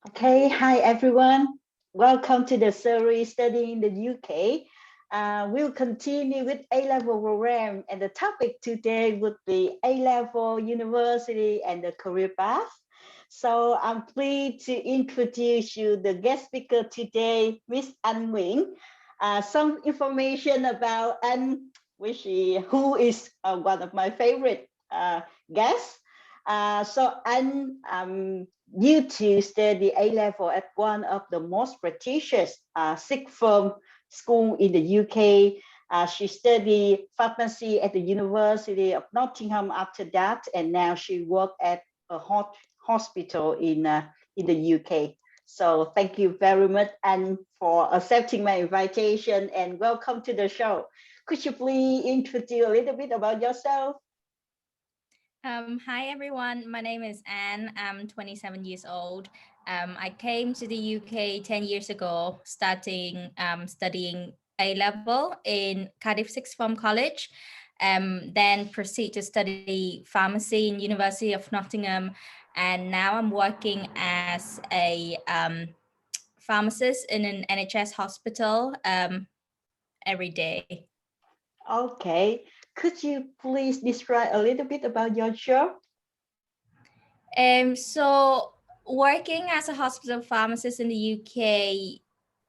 Okay, hi everyone. Welcome to the series Studying in the UK. We'll continue with A-level program, and the topic today would be A-level, university, and the career path. So I'm pleased to introduce you the guest speaker today, Miss Anh Nguyen. Some information about Anh, who is one of my favorite guests. So Anh due to study A level at one of the most prestigious sixth form school in the UK. She studied pharmacy at the University of Nottingham after that, and now she works at a hospital in the UK. So thank you very much, and for accepting my invitation, and welcome to the show. Could you please introduce a little bit about yourself? Hi everyone, my name is Anne. I'm 27 years old. I came to the UK 10 years ago, studying A level in Cardiff Sixth Form College. Then proceed to study pharmacy in University of Nottingham, and now I'm working as a pharmacist in an NHS hospital every day. Okay. Could you please describe a little bit about your job? So working as a hospital pharmacist in the UK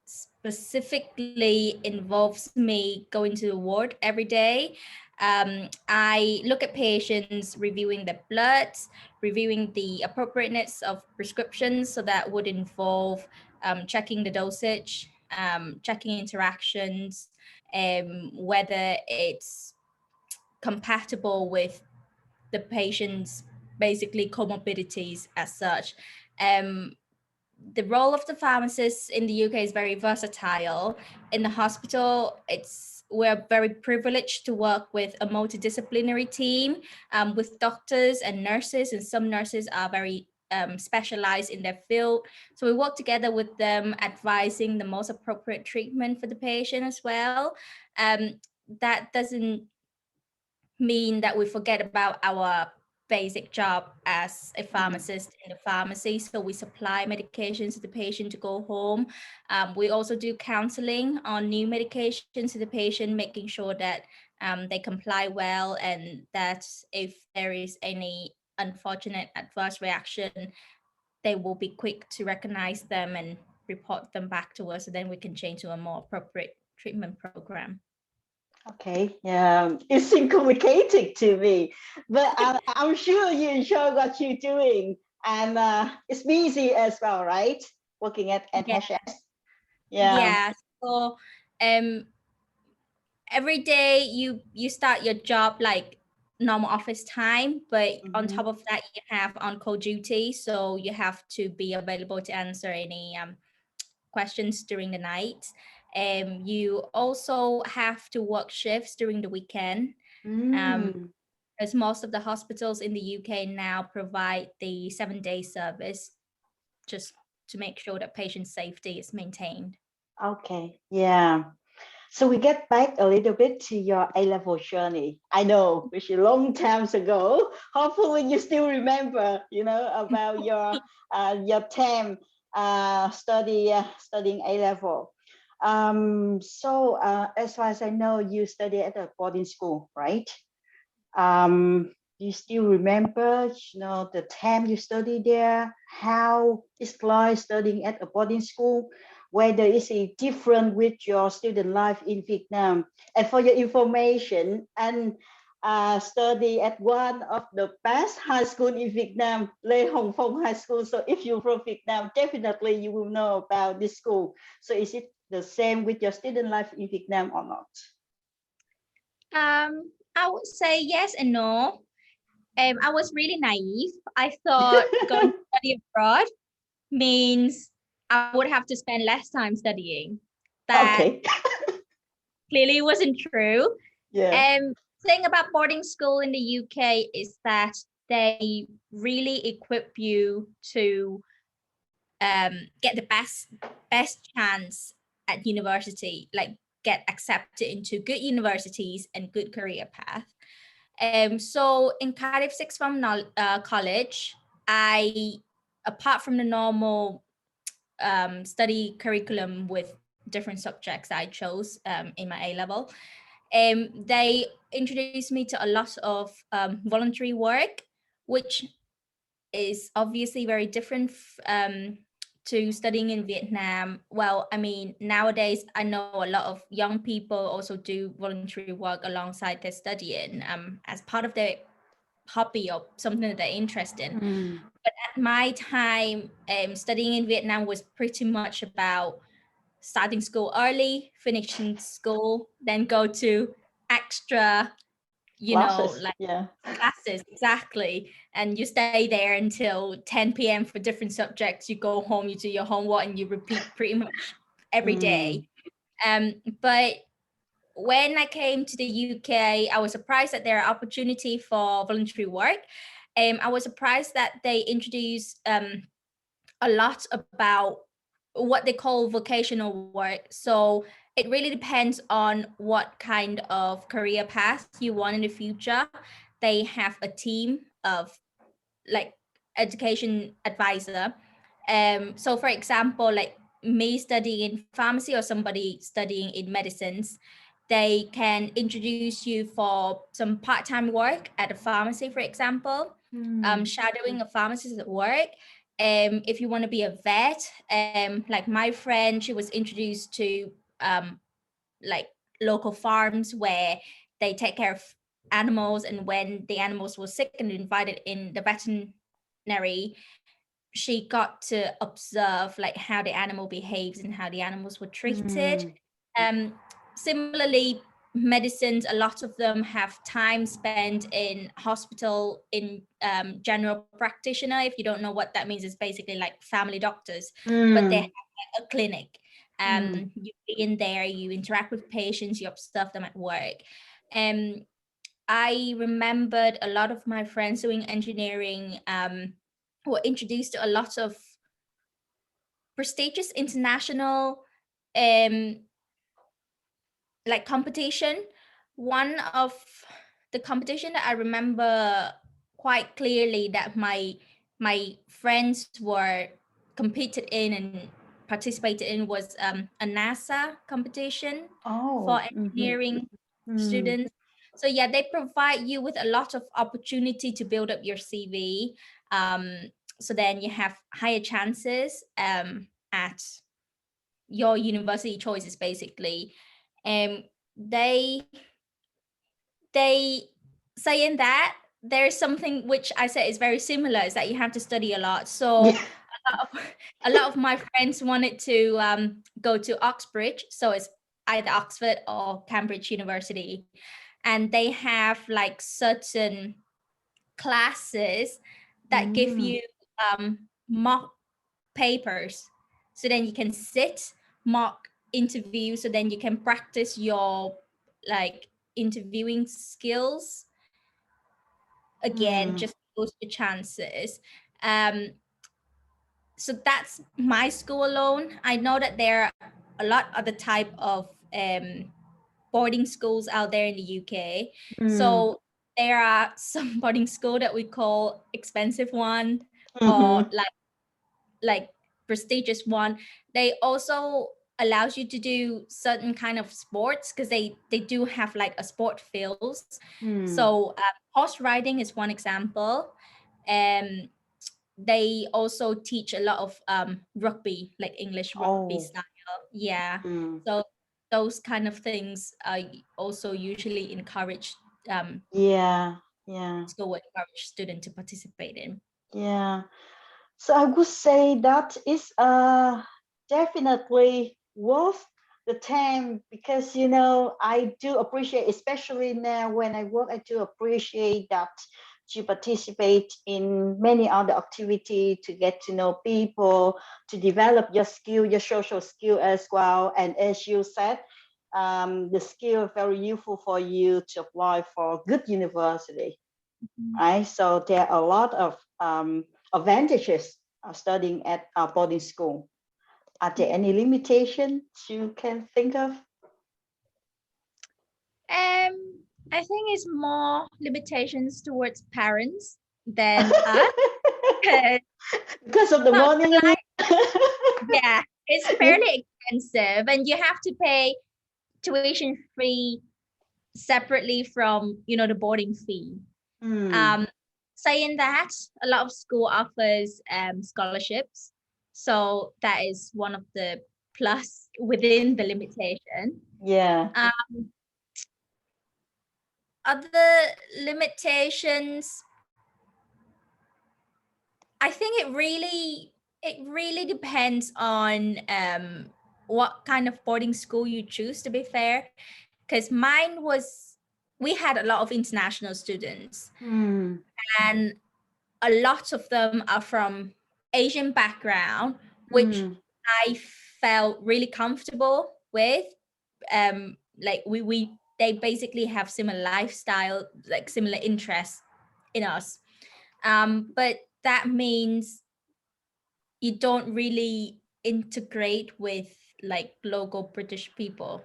specifically involves me going to the ward every day. I look at patients, reviewing their bloods, reviewing the appropriateness of prescriptions. So that would involve checking the dosage, checking interactions, whether it's compatible with the patient's basically comorbidities as such. Um, the role of the pharmacist in the UK is very versatile. In the hospital, we're very privileged to work with a multidisciplinary team with doctors and nurses, and some nurses are very specialized in their field. So we work together with them, advising the most appropriate treatment for the patient as well. That doesn't mean that we forget about our basic job as a Mhm. pharmacist in the pharmacy. So we supply medications to the patient to go home. We also do counseling on new medications to the patient, making sure that they comply well, and that if there is any unfortunate adverse reaction, they will be quick to recognize them and report them back to us, so then we can change to a more appropriate treatment program. Okay, yeah, it seems complicated to me, but I'm sure you enjoy what you're doing, and it's busy as well, right? Working at Yeah, NHS. Yeah. yeah. So um every day you start your job like normal office time, but on top Mhm. of that you have on-call duty, so you have to be available to answer any questions during the night. You also have to work shifts during the weekend, um, Mm. as most of the hospitals in the UK now provide the 7-day service, just to make sure that patient safety is maintained. Okay, yeah. So we get back a little bit to your A-level journey. I know, which is a long times ago. Hopefully you still remember, about your time studying A-level. So as far as I know, you study at a boarding school, right? Do you still remember, the time you studied there, how it's like studying at a boarding school, whether it's a different with your student life in Vietnam? And for your information, and study at one of the best high school in Vietnam, Lê Hồng Phong High School. So if you're from Vietnam, definitely you will know about this school. So is it the same with your student life in Vietnam or not? I would say yes and no. I was really naive. I thought going to study abroad means I would have to spend less time studying. That Okay. clearly wasn't true. Yeah. Thing about boarding school in the UK is that they really equip you to get the best chance at university, like get accepted into good universities and good career path. So in Cardiff Sixth Form College, I, apart from the normal study curriculum with different subjects I chose in my A level. They introduced me to a lot of voluntary work, which is obviously very different to studying in Vietnam. Well, I mean, nowadays I know a lot of young people also do voluntary work alongside their studying as part of their hobby or something that they're interested in. But at my time, studying in Vietnam was pretty much about starting school early, finishing school, then go to extra, Classes, like yeah. classes, exactly. And you stay there until 10 p.m. for different subjects. You go home, you do your homework, and you repeat pretty much every day. But when I came to the UK, I was surprised that there are opportunity for voluntary work. I was surprised that they introduced a lot about what they call vocational work. So it really depends on what kind of career path you want in the future. They have a team of like education advisor. So for example, like me studying in pharmacy or somebody studying in medicines, they can introduce you for some part-time work at a pharmacy, for example, shadowing a pharmacist at work. If you want to be a vet, like my friend, she was introduced to like local farms where they take care of animals, and when the animals were sick and invited in the veterinary, she got to observe like how the animal behaves and how the animals were treated. Similarly, medicines, a lot of them have time spent in hospital in general practitioner. If you don't know what that means, it's basically like family doctors, but they have like a clinic. You be in there, you interact with patients, you observe them at work. I remembered a lot of my friends doing engineering were introduced to a lot of prestigious international like competition. One of the competition that I remember quite clearly that my friends were competed in and participated in was a NASA competition for engineering students. So yeah, they provide you with a lot of opportunity to build up your CV. So then you have higher chances at your university choices, basically. They saying that there's something which I said is very similar, is that you have to study a lot. So a lot of my friends wanted to go to Oxbridge, so it's either Oxford or Cambridge University, and they have like certain classes that give you mock papers, so then you can sit mock interview, so then you can practice your like interviewing skills again, just boost your chances. So that's my school alone. I know that there are a lot other type of boarding schools out there in the UK. So there are some boarding school that we call expensive one, or like prestigious one. They also allows you to do certain kind of sports, because they do have like a sport fields. So horse riding is one example. They also teach a lot of rugby, like English rugby style. Yeah. So those kind of things are also usually encouraged. School will encourage students to participate in. Yeah. So I would say that is definitely worth the time, because I do appreciate, especially now when I work, I do appreciate that to participate in many other activities, to get to know people, to develop your skill, your social skill as well. And as you said, the skill very useful for you to apply for good university. Right? So there are a lot of advantages of studying at a boarding school. Are there any limitations you can think of? I think it's more limitations towards parents than us. Because of the Not morning. Yeah, it's fairly expensive, and you have to pay tuition fee separately from, you know, the boarding fee. Mm, Saying that, a lot of school offers scholarships, so that is one of the plus within the limitation. yeah. Other limitations, I think it really depends on what kind of boarding school you choose, to be fair, because mine was, we had a lot of international students, Mm, and a lot of them are from Asian background, which mm, I felt really comfortable with. Like we they basically have similar lifestyle, like similar interests in us. But that means you don't really integrate with like local British people,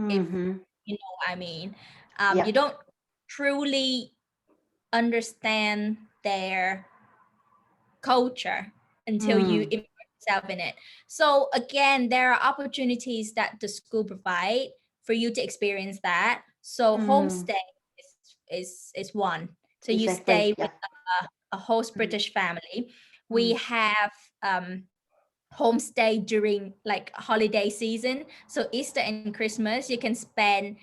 if mm-hmm. you know what I mean. You Yeah. don't truly understand their culture until you Mm, immerse yourself in it. So again, there are opportunities that the school provide for you to experience that. So mm, homestay is one. So you exactly. stay with Yeah. a host Mm, British family. We mm, have homestay during like holiday season. So Easter and Christmas, you can spend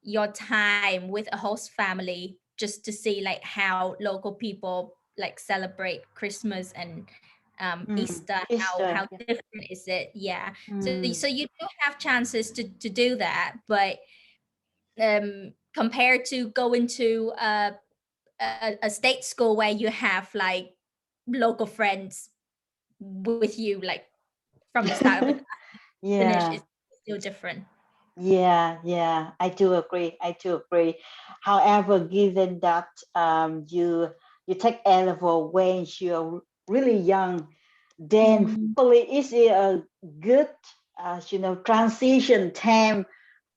your time with a host family just to see like how local people like celebrate Christmas and mm. Easter. How Easter. Yeah. different is it? Yeah. So Mm, you do have chances to do that, but compared to going to a state school where you have like local friends with you like from the start of it finish, yeah. is still different. Yeah, yeah, I do agree. I do agree. However, given that you take A level when you're really young, then Mm, probably it's a good transition time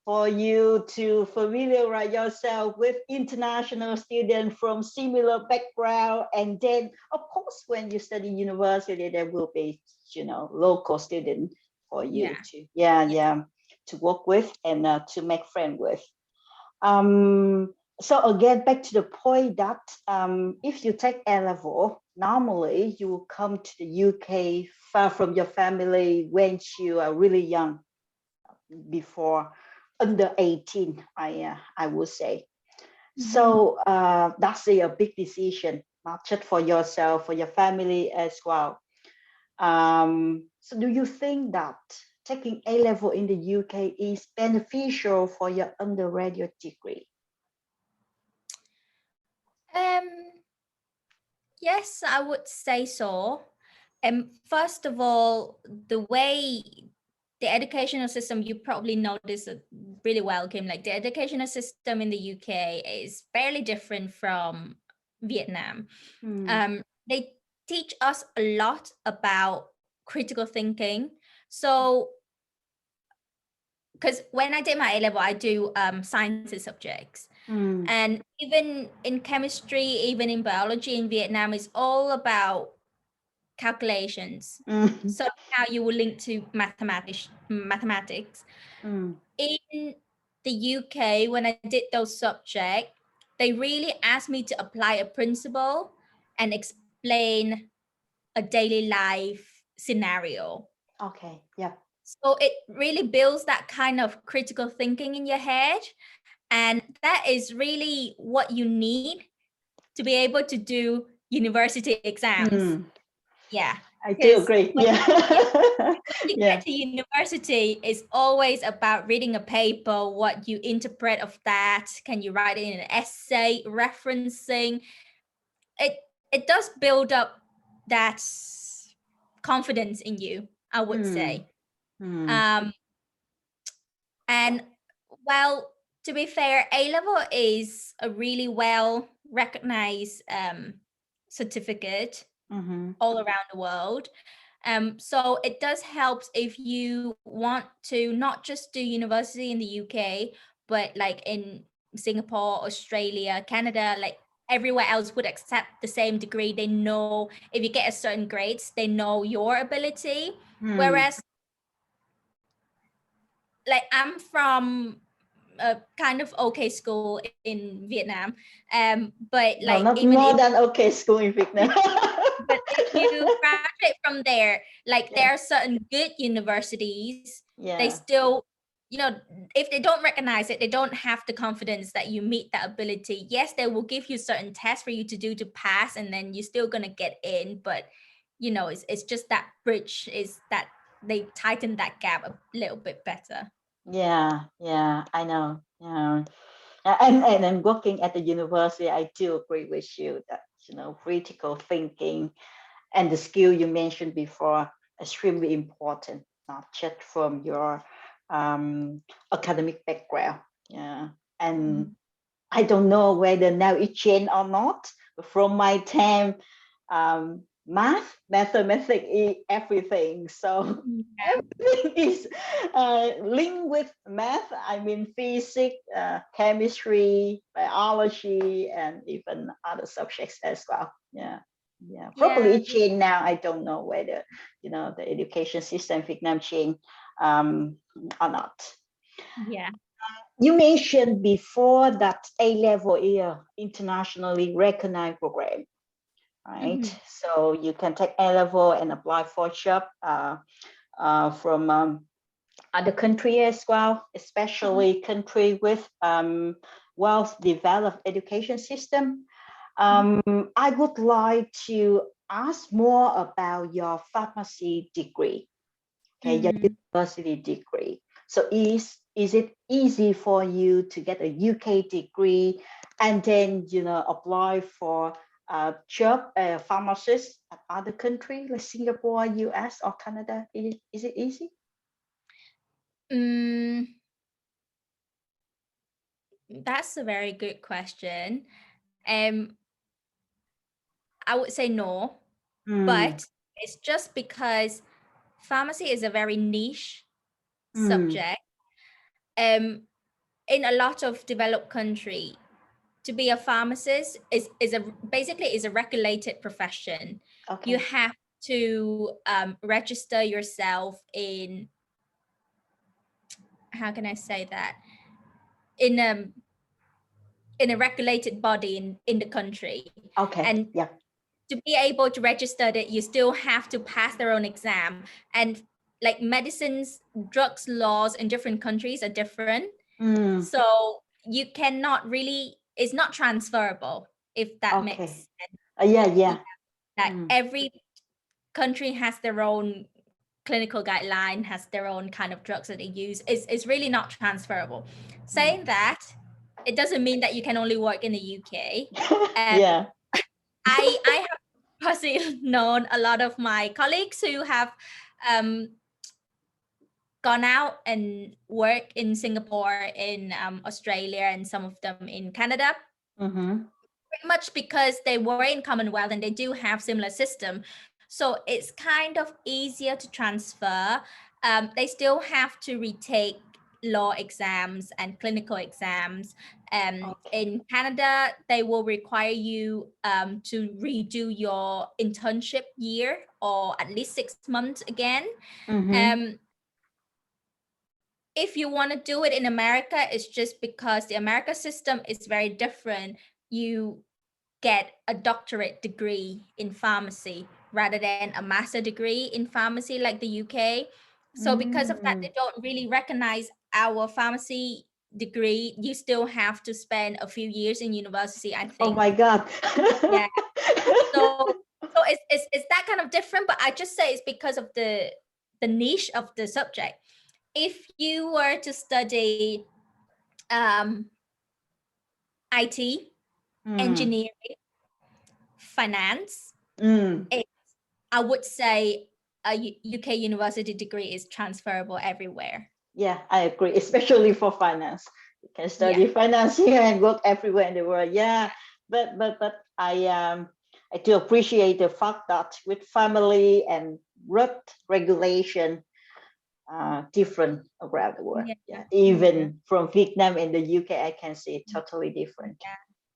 for you to familiarize yourself with international students from similar background, and then of course when you study university there will be local student for you yeah. to yeah Yeah. yeah to work with and to make friends with. um, so again, back to the point that if you take A level, normally you will come to the UK far from your family when you are really young, before under 18, I would say. Mhm. So that's a big decision, not just for yourself, for your family as well. So do you think that taking A level in the UK is beneficial for your undergraduate degree? Um, yes, I would say so. First of all, the way the educational system, you probably know this really well, Kim. Like the educational system in the UK is fairly different from Vietnam. Mm, Um, they teach us a lot about critical thinking. So, because when I did my A level, I do sciences subjects, mm, and even in chemistry, even in biology in Vietnam, is all about calculations. mm, So how you will link to mathematics. mm, In the UK, when I did those subjects, they really asked me to apply a principle and explain a daily life scenario. okay, yeah. So it really builds that kind of critical thinking in your head. And that is really what you need to be able to do university exams. Mm, Yeah. I do Because agree. when Yeah. you get Yeah. to university, it's always about reading a paper, what you interpret of that. Can you write it in an essay, referencing? It does build up that confidence in you, I would Mm, say. mm, Um, and well, to be fair, A level is a really well recognized certificate mm-hmm, all around the world. So it does help if you want to not just do university in the UK, but like in Singapore, Australia, Canada, like everywhere else would accept the same degree. They know if you get a certain grades, they know your ability. Whereas like I'm from a kind of okay school in Vietnam, but No, like not even more if than okay school in Vietnam. but if you graduate from there, like Yeah. there are certain good universities, they Yeah. still, you know, if they don't recognize it, they don't have the confidence that you meet that ability. Yes, they will give you certain tests for you to do to pass, and then you're still gonna get in. But you know, it's just that bridge is that they tighten that gap a little bit better. Yeah, yeah, I know. Yeah. And I'm working at the university. I do agree with you that, critical thinking and the skill you mentioned before, extremely important, not just from your academic background. Yeah. And I don't know whether now it changed or not, but from my time, mathematics is everything. So everything is linked with math. I mean, physics, chemistry, biology, and even other subjects as well. Yeah. Yeah, probably Yeah, it changed now. I don't know whether, the education system in Vietnam changed or not. yeah. You mentioned before that A-level is an internationally recognized program, right? Mm-hmm. So you can take A-level and apply for a job from other country as well, especially country with well-developed education system. I would like to ask more about your pharmacy degree. Okay, your Mm-hmm. university degree. So is it easy for you to get a UK degree and then apply for a job, a pharmacist at other country like Singapore, US, or Canada? Is it easy? That's a very good question. Um, I would say no, Mm, but it's just because pharmacy is a very niche mm, subject. In a lot of developed country, to be a pharmacist is a basically is a regulated profession. You okay. have to register yourself in, how can I say that, in a regulated body in the country, Okay. and Yeah. to be able to register that, you still have to pass their own exam. And like medicines, drugs laws in different countries are different, Mm, so you cannot really, it's not transferable, if that makes okay. sense. Yeah. Yeah, Yeah. that Mm, every country has their own clinical guideline, has their own kind of drugs that they use. It's really not transferable. mm. Saying that, it doesn't mean that you can only work in the UK. Yeah. I have personally known a lot of my colleagues who have gone out and work in Singapore, in Australia, and some of them in Canada. Mm-hmm. Pretty much because they were in Commonwealth and they do have similar system. So it's kind of easier to transfer. They still have to retake law exams and clinical exams. Okay. In Canada, they will require you to redo your internship year, or at least 6 months again. Mm-hmm. Um, if you want to do it in America, it's just because the America system is very different. You get a doctorate degree in pharmacy rather than a master degree in pharmacy like the UK. So because of that, Mm. they don't really recognize our pharmacy degree. You still have to spend a few years in university, I Oh think. my God. Yeah. So it's that kind of different, but I just say it's because of the niche of the subject. If you were to study um, IT, Mm, engineering, finance, mm. I would say a UK university degree is transferable everywhere. Yeah, I agree, especially for finance. You can Yeah. study finance here and work everywhere in the world. Yeah, but I do appreciate the fact that with family and road regulation different around the world. Yeah. Yeah, Yeah. even from Vietnam and the UK, I can see it totally different.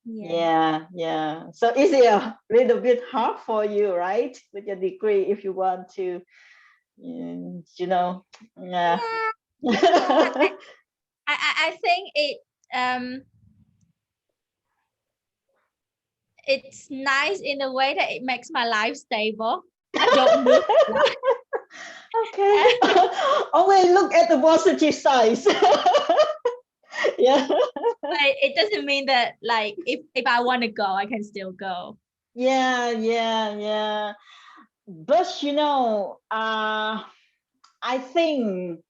Yeah. So is it a little bit hard for you, right, with your degree, if you want to, yeah. I think it's nice in a way that it makes my life stable. I don't move a lot. Okay. Always look at the positive side. Yeah. But it doesn't mean that like if I want to go, I can still go. Yeah. But I think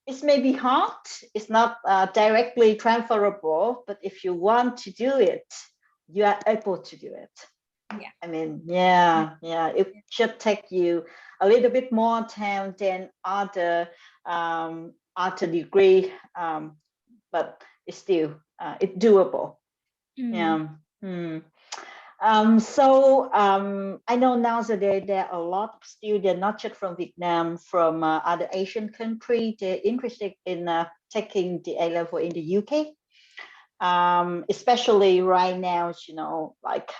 it's maybe hard. It's not directly transferable, but if you want to do it, you are able to do it. Yeah. I mean, yeah. It should take you a little bit more time than other degree, but it's still it's doable. Yeah. So I know nowadays there are a lot of students, not just from Vietnam, from other Asian countries. They're interested in taking the A level in the UK. Especially right now, like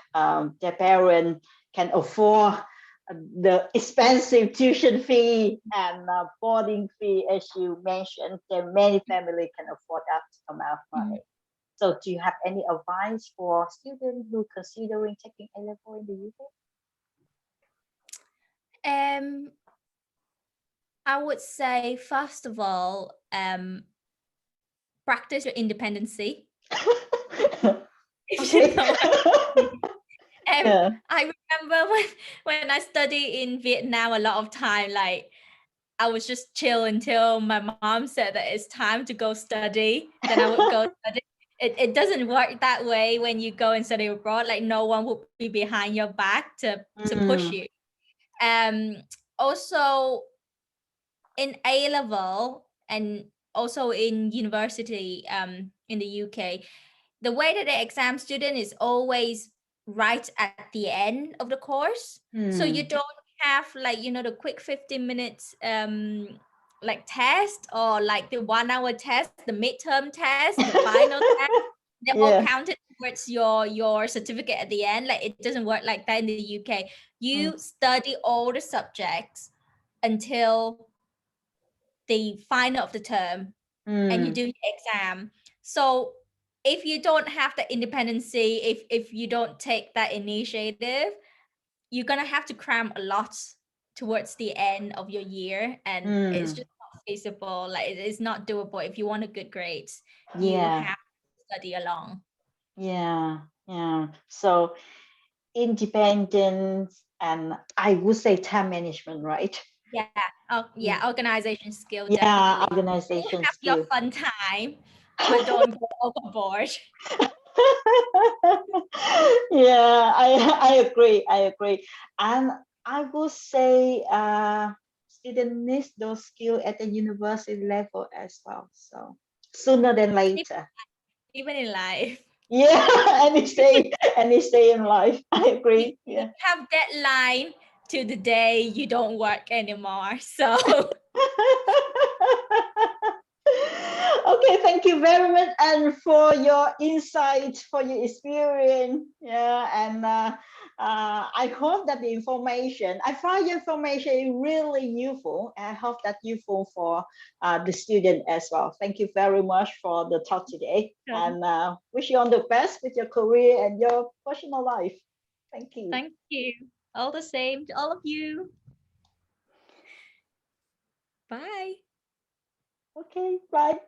their parents can afford the expensive tuition fee and boarding fee, as you mentioned. There many families can afford that amount of money. So do you have any advice for students who considering taking A level in the UK? I would say first of all, practice your independency. If you know what I mean. Yeah. I remember when I studied in Vietnam, a lot of time, like I was just chill until my mom said that it's time to go study. Then I would go study. It doesn't work that way when you go and study abroad. Like no one would be behind your back to push you. Also in A level and also in university in the UK, the way that the exam student is always right at the end of the course. So you don't have like, the quick 15 minutes like test or like the 1 hour test, the midterm test, the final test. They're all counted towards your certificate at the end. Like it doesn't work like that in the UK. You study all the subjects until the final of the term and you do your exam. So if you don't have the independency, if you don't take that initiative, you're gonna have to cram a lot towards the end of your year, and it's just not feasible. Like it's not doable. If you want a good grades, you have to study along. Yeah. So independence and I would say time management, right? Yeah. Organization skill, Yeah, definitely. organization Have your skill. fun time, but don't go overboard. Yeah, I agree. And I would say student needs those skills at the university level as well. So sooner than later. Even in life. Yeah, any stay in life. I agree. You Yeah. have deadline to the day you don't work anymore. So Okay, thank you very much, and for your insight, for your experience. Yeah, and I hope that the information, I find your information really useful. I hope that useful for the student as well. Thank you very much for the talk today, and wish you all the best with your career and your personal life. Thank you. thank you. All the same to all of you. Bye. Okay, bye.